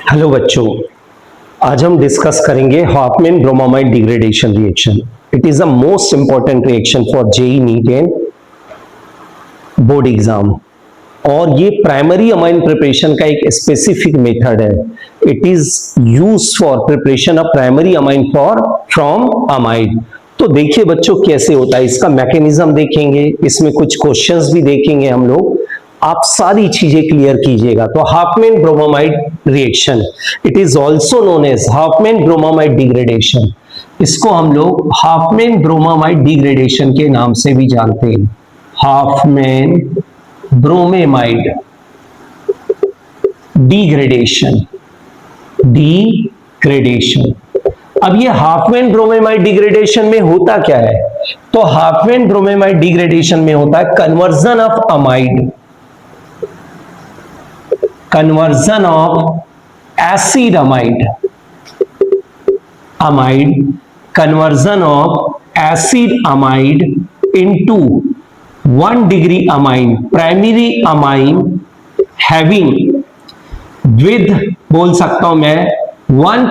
Hello बच्चों, आज हम डिस्कस करेंगे Hofmann bromamide degradation reaction. It is the most important reaction for JEE NEET and board exam. और ये प्राइमरी अमाइन प्रिपरेशन का एक स्पेसिफिक मेथड है। It is use for preparation of primary amine for from amide. तो देखिए बच्चों कैसे होता है, इसका मैकेनिज्म देखेंगे, इसमें कुछ क्वेश्चंस भी देखेंगे हम लोग। आप सारी चीजें क्लियर कीजिएगा। तो Hofmann bromamide reaction, it is also known as Hofmann bromamide degradation. इसको हम लोग हॉफमैन ब्रोमामाइड डिग्रेडेशन के नाम से भी जानते हैं। Hoffmann bromamide degradation. अब ये हॉफमैन ब्रोमामाइड डिग्रेडेशन में होता क्या है? तो हॉफमैन ब्रोमामाइड डिग्रेडेशन में होता है conversion of amide, conversion of acid amide, conversion of acid amide into 1 degree amine, primary amine having with, बोल सकता हूं मैं, 1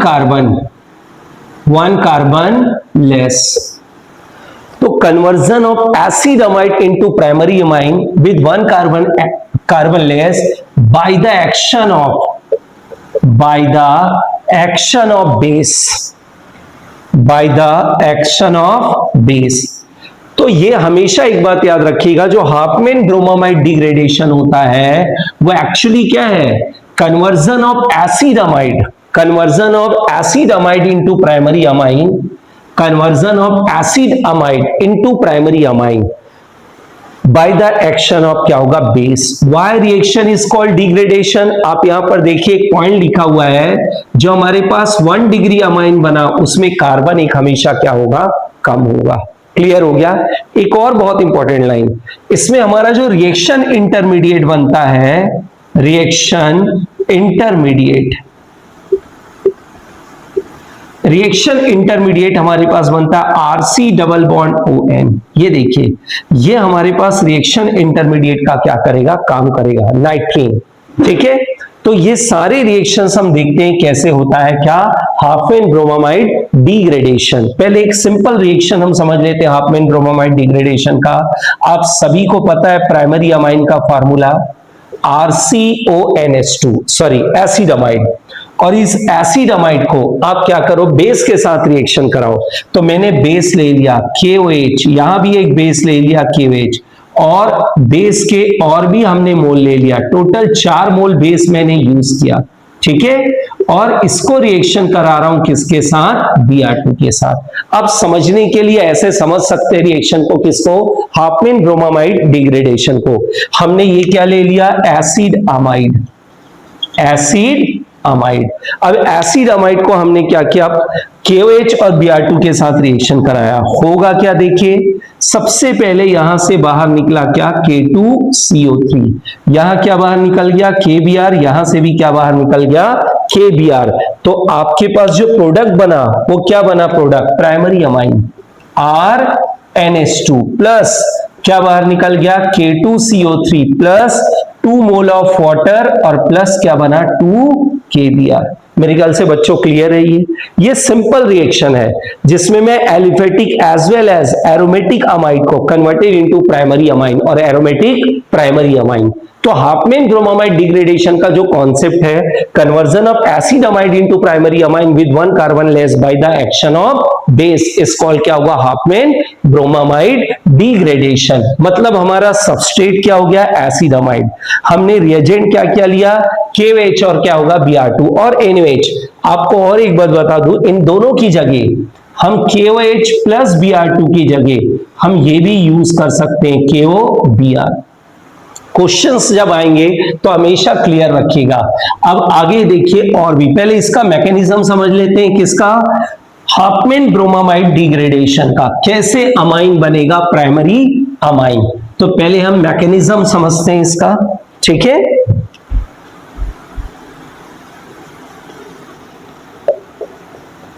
कार्बन लेस। तो conversion of acid amide into primary amine with 1 carbon less by the action of base। तो ये हमेशा एक बात याद रखिएगा, जो हॉफमैन ब्रोमामाइड डिग्रेडेशन होता है वो एक्चुअली क्या है? Conversion of acid amide into primary amine, conversion of acid amide into primary amine by the action of क्या होगा? Base. why reaction is called degradation? आप यहां पर देखिए एक पॉइंट लिखा हुआ है, जो हमारे पास 1 डिग्री अमाइन बना उसमें कार्बन एक हमेशा क्या होगा? कम होगा। क्लियर हो गया? एक और बहुत इंपॉर्टेंट लाइन, इसमें हमारा जो रिएक्शन इंटरमीडिएट बनता है, रिएक्शन इंटरमीडिएट हमारे पास बनता है आरसी डबल बॉन्ड ON। ये देखिए, ये हमारे पास रिएक्शन इंटरमीडिएट का क्या करेगा? काम करेगा, नाइट्रीन। ठीक है, तो ये सारे रिएक्शंस हम देखते हैं कैसे होता है क्या? Hoffmann bromamide degradation. पहले एक सिंपल रिएक्शन हम समझ लेते हैं हॉफमैन ब्रोमामाइड डिग्रेडेशन का। आप सभी को पता है प्राइमरी अमाइन का formula RCONH2, sorry acid amide. और इस एसिड अमाइड को आप क्या करो? बेस के साथ रिएक्शन कराओ। तो मैंने बेस ले लिया KOH, यहां भी एक बेस ले लिया KOH, और बेस के और भी हमने मोल ले लिया। टोटल 4 मोल बेस मैंने यूज किया। ठीक है, और इसको रिएक्शन करा रहा हूं किसके साथ? Br2 के साथ। अब समझने के लिए ऐसे समझ सकते हैं रिएक्शन को, किसको? हॉफमैन ब्रोमामाइड डिग्रेडेशन को। हमने ये क्या ले लिया? Acid amide. अब एसिड अमाइड को हमने क्या किया? KOH और Br2 के साथ रिएक्शन कराया। होगा क्या? देखिए, सबसे पहले यहां से बाहर निकला क्या? K2CO3। यहां क्या बाहर निकल गया? KBr। यहां से भी क्या बाहर निकल गया? KBr। तो आपके पास जो प्रोडक्ट बना वो क्या बना? Product primary amine RNH2 plus क्या बाहर निकल गया? K2CO3 plus 2 mole of water और प्लस क्या बना? 2 KBr। मेरे ख्याल से बच्चों क्लियर है। ये सिंपल रिएक्शन है जिसमें मैं aliphatic as well as aromatic amide को कन्वर्टेड इनटू प्राइमरी अमाइन और एरोमेटिक प्राइमरी अमाइन। तो हॉफमैन ब्रोमामाइड डिग्रेडेशन का जो कॉन्सेप्ट है, conversion of acid amide into primary amine with 1 carbon less by the action of base, is called क्या होगा? Hofmann bromamide degradation. मतलब हमारा substrate क्या हो गया? Acid amide. हमने रिएजेंट क्या क्या लिया? KOH और क्या होगा? Br2 और NOH। आपको और एक बात बता दूं, इन दोनों की जगह हम KOH प्लस Br2 की जगह हम ये भी यूज कर सकते हैं KOBr। क्वेश्चंस जब आएंगे तो हमेशा क्लियर रखिएगा। अब आगे देखिए, और भी पहले इसका मैकेनिज्म समझ लेते हैं। किसका? हॉफमैन ब्रोमामाइड डिग्रेडेशन का। कैसे अमाइन बनेगा प्राइमरी अमाइन? तो पहले हम मैकेनिज्म समझते हैं इसका। ठीक है,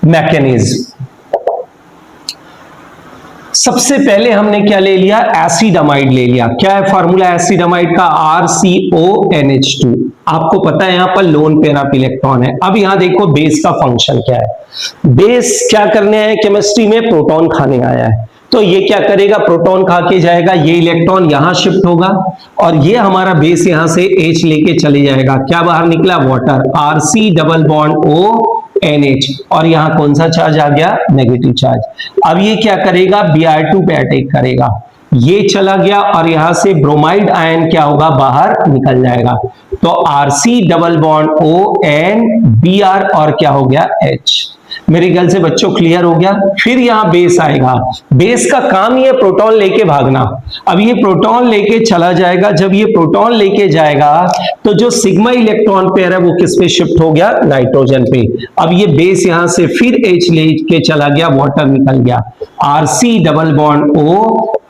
मैकेनिज्म सबसे पहले हमने क्या ले लिया, एसिडामाइड ले लिया। क्या है फॉर्मूला एसिडामाइड का, RCONH2। आपको पता है यहां पर लोन पेयर ऑफ इलेक्ट्रॉन है। अब यहां देखो बेस का फंक्शन क्या है। बेस क्या करने आया केमिस्ट्री में, प्रोटॉन खाने आया है। तो ये क्या करेगा, प्रोटॉन खा के जाएगा, ये इलेक्ट्रॉन यहां शिफ्ट होगा और ये हमारा बेस यहां से H लेके चले जाएगा। क्या बाहर निकला, water, RC double bond ONH, और यहां कौन सा चार्ज आ गया, नेगेटिव चार्ज। अब ये क्या करेगा, Br2 पे अटैक करेगा, ये चला गया और यहां से ब्रोमाइड आयन क्या होगा, बाहर निकल जाएगा। तो RC double bond ON Br और क्या हो गया, H। मेरे ख्याल से बच्चों क्लियर हो गया। फिर यहां बेस आएगा, बेस का काम ही है प्रोटॉन लेके भागना। अब ये प्रोटॉन लेके चला जाएगा, जब ये प्रोटॉन लेके जाएगा तो जो सिग्मा इलेक्ट्रॉन पेयर है वो किस पे शिफ्ट हो गया, नाइट्रोजन पे। अब ये बेस यहां से फिर H लेके चला गया, वाटर निकल गया, RC double bond O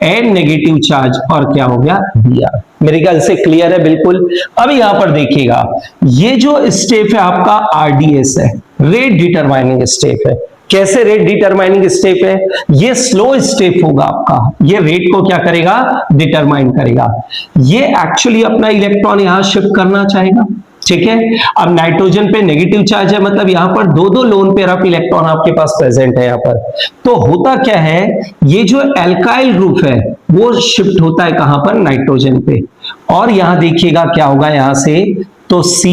N negative charge और क्या हो गया, Br। मेरे ख्याल से क्लियर है बिल्कुल। अब यहां पर देखिएगा, ये जो स्टेप है आपका RDS है, रेट डिटरमाइनिंग स्टेप है। कैसे रेट डिटरमाइनिंग स्टेप है, ये स्लो स्टेप होगा आपका, ये रेट को क्या करेगा, डिटरमाइन करेगा। ये एक्चुअली अपना इलेक्ट्रॉन यहां शिफ्ट करना चाहेगा, ठीक है। अब नाइट्रोजन पे नेगेटिव चार्ज है, मतलब यहां पर दो दो लोन पेयर ऑफ इलेक्ट्रॉन आपके पास प्रेजेंट है यहां पर। तो होता क्या है, ये जो एल्काइल ग्रुप है वो शिफ्ट होता है कहां पर, नाइट्रोजन पे। और यहां देखिएगा क्या होगा, यहां से तो C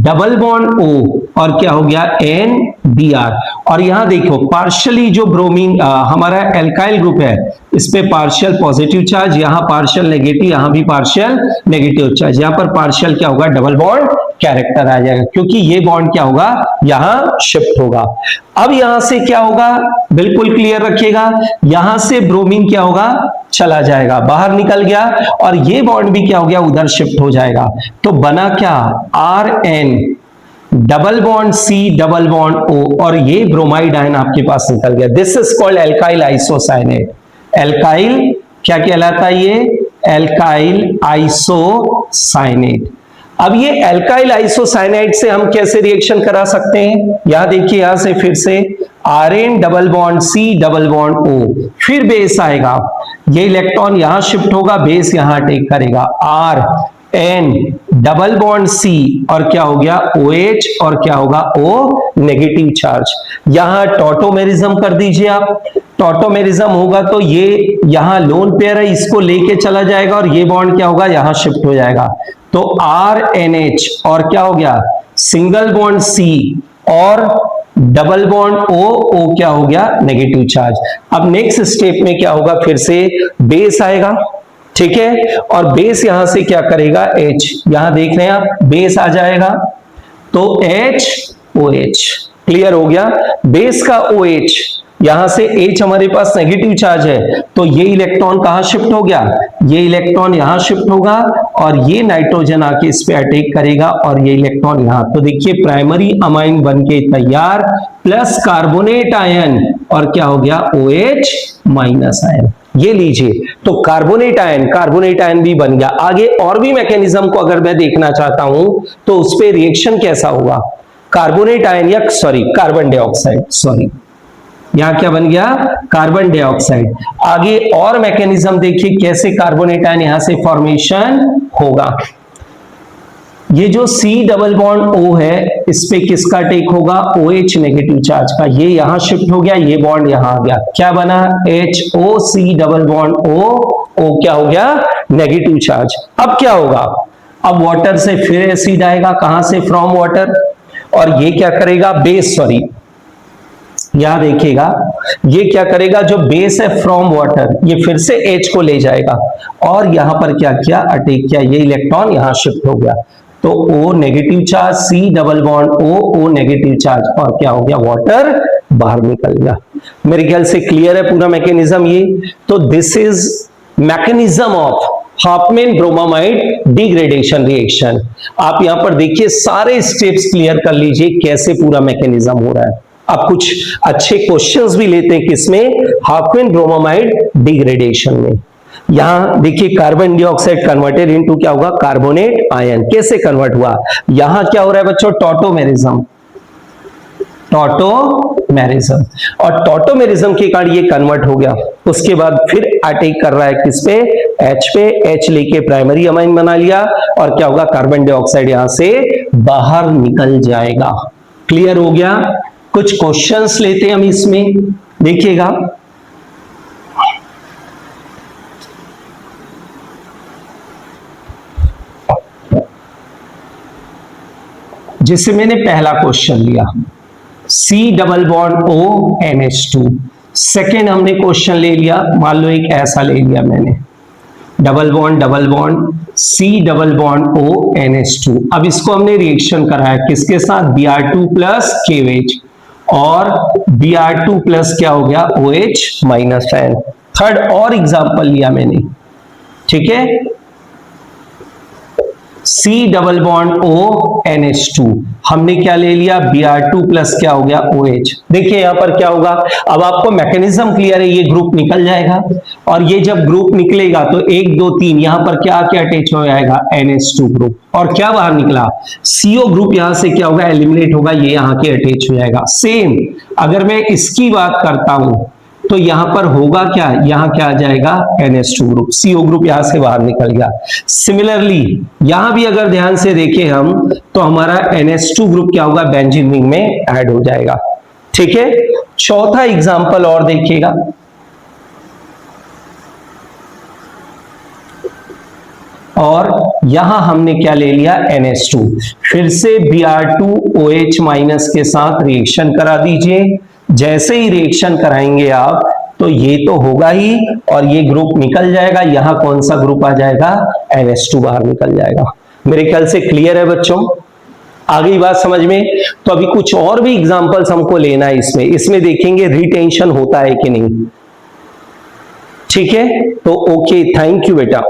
डबल बॉन्ड O और क्या हो गया, N Br। और यहां देखो पार्शियली जो ब्रोमीन हमारा एल्काइल ग्रुप है, इस पे पार्शियल पॉजिटिव चार्ज, यहां पार्शियल नेगेटिव, यहां भी पार्शियल नेगेटिव चार्ज। यहां पर पार्शियल क्या होगा, डबल बॉन्ड कैरेक्टर आ जाएगा, क्योंकि ये बॉन्ड क्या होगा, यहां शिफ्ट होगा। अब यहां से क्या होगा, बिल्कुल क्लियर रखिएगा, यहां से ब्रोमीन क्या होगा, चला जाएगा, बाहर निकल गया, और ये बॉन्ड भी क्या हो गया, उधर शिफ्ट हो जाएगा। तो बना क्या, RN double bond C double bond O, और ये ब्रोमाइड आयन आपके पास निकल गया। This is called alkyl isocyanate. Alkyl क्या कहलाता है, ये एल्काइल आइसोसाइनेट। अब ये एल्काइल आइसोसाइनाइड से हम कैसे रिएक्शन करा सकते हैं, यहां देखिए, यहां से फिर से Rn double bond C double bond O, फिर बेस आएगा, ये इलेक्ट्रॉन यहां शिफ्ट होगा, बेस यहां अटैक करेगा, Rn डबल बॉन्ड C और क्या हो गया, OH और क्या होगा, O नेगेटिव चार्ज। यहां टॉटोमेरिज्म कर दीजिए आप, टॉटोमेरिज्म होगा तो ये यहां लोन पेयर है, इसको लेके चला जाएगा और ये बॉन्ड क्या होगा, यहां शिफ्ट हो जाएगा। तो RNH और क्या हो गया, सिंगल बॉन्ड C और डबल बॉन्ड O क्या हो गया, नेगेटिव चार्ज। अब नेक्स्ट स्टेप में क्या होगा, फिर से बेस आएगा, ठीक है, और बेस यहां से क्या करेगा, H, यहां देख रहे हैं आप, बेस आ जाएगा तो HOH। क्लियर हो गया, बेस का OH, यहां से H हमारे पास नेगेटिव चार्ज है, तो ये इलेक्ट्रॉन कहां शिफ्ट हो गया, ये इलेक्ट्रॉन यहां शिफ्ट होगा और ये नाइट्रोजन आके इस पे अटैक करेगा और ये इलेक्ट्रॉन यहां। तो देखिए प्राइमरी अमाइन बनके तैयार, प्लस कार्बोनेट आयन और क्या हो गया, OH माइनस आयन। ये लीजिए, तो कार्बोनेट आयन भी बन गया। आगे और भी मैकेनिज्म को अगर मैं देखना चाहता हूं तो उस पे रिएक्शन कैसा हुआ, कार्बोनेट आयन या कार्बन डाइऑक्साइड, यहां क्या बन गया, कार्बन डाइऑक्साइड। आगे और मैकेनिज्म देखिए कैसे कार्बोनेट आयन यहां से फॉर्मेशन होगा। ये जो C डबल बॉन्ड O है, इस पे किसका टेक होगा, OH नेगेटिव चार्ज का, ये यहां शिफ्ट हो गया, ये बॉन्ड यहां आ गया, क्या बना, HOC डबल बॉन्ड O क्या हो गया, नेगेटिव चार्ज। अब क्या होगा, अब वाटर से फिर एसिड आएगा, कहां से, फ्रॉम वाटर, और ये क्या करेगा, बेस, यहां देखिएगा, ये क्या करेगा, जो बेस है फ्रॉम वाटर, ये फिर से H को ले जाएगा और यहां पर क्या किया, अटैक किया, ये इलेक्ट्रॉन यहां शिफ्ट हो गया, तो O negative charge, C double bond O negative charge और क्या हो गया, वाटर बाहर निकल गया। मेरे ख्याल से क्लियर है पूरा मैकेनिज्म ये। तो this is mechanism of Hopman bromamide degradation reaction. आप यहां पर देखिए सारे स्टेप्स क्लियर कर लीजिए कैसे पूरा मैकेनिज्म हो रहा है। अब कुछ अच्छे क्वेश्चंस भी लेते हैं किसमें, हाफमैन ब्रोमामाइड डिग्रेडेशन में। यहां देखिए कार्बन डाइऑक्साइड कन्वर्टेड इनटू क्या होगा, कार्बोनेट आयन, कैसे कन्वर्ट हुआ, यहां क्या हो रहा है बच्चों, टॉटोमेरिज्म, टॉटोमेरिज्म, और टॉटोमेरिज्म के कारण ये कन्वर्ट हो गया, उसके बाद फिर अटैक कर रहा है किस पे, H पे, H लेके प्राइमरी अमाइन बना लिया, और क्या होगा, कार्बन डाइऑक्साइड यहां से बाहर निकल जाएगा। क्लियर हो गया। कुछ क्वेश्चंस लेते हैं हम इसमें, देखिएगा। जिससे मैंने पहला क्वेश्चन लिया C double bond O NH2, second हमने क्वेश्चन ले लिया, मान लो एक ऐसा ले लिया मैंने, double bond C double bond O NH2। अब इसको हमने रिएक्शन कराया किसके साथ, Br2 प्लस KOH, और Br2 प्लस क्या हो गया, OH माइनस N। थर्ड और एग्जांपल लिया मैंने, ठीक है, C double bond O NH2, हमने क्या ले लिया, Br2 प्लस क्या हो गया, OH। देखिए यहां पर क्या होगा, अब आपको मैकेनिज्म क्लियर है, ये ग्रुप निकल जाएगा, और ये जब ग्रुप निकलेगा तो 1 2 3 यहां पर क्या आके अटैच हो जाएगा, NH2 ग्रुप, और क्या बाहर निकला, CO ग्रुप यहां से क्या होगा, एलिमिनेट होगा, ये यहां के अटैच हो जाएगा। सेम अगर मैं इसकी बात करता हूं तो यहां पर होगा क्या, यहां क्या आ जाएगा, NH2 ग्रुप, CO ग्रुप यहां से बाहर निकल गया। सिमिलरली यहां भी अगर ध्यान से देखें हम, तो हमारा NH2 ग्रुप क्या होगा, बेंजीन रिंग में ऐड हो जाएगा। ठीक है, चौथा एग्जांपल और देखिएगा, और यहां हमने क्या ले लिया, NH2, फिर से Br2OH माइनस के साथ रिएक्शन करा दीजिए। जैसे ही रिएक्शन कराएंगे आप तो ये तो होगा ही, और ये ग्रुप निकल जाएगा, यहां कौन सा ग्रुप आ जाएगा, NH2 बाहर निकल जाएगा। मेरे ख्याल से क्लियर है बच्चों, आ गई बात समझ में। तो अभी कुछ और भी एग्जांपल्स हमको लेना है इसमें देखेंगे रिटेंशन होता है कि नहीं। ठीक है, तो ओके, थैंक यू बेटा।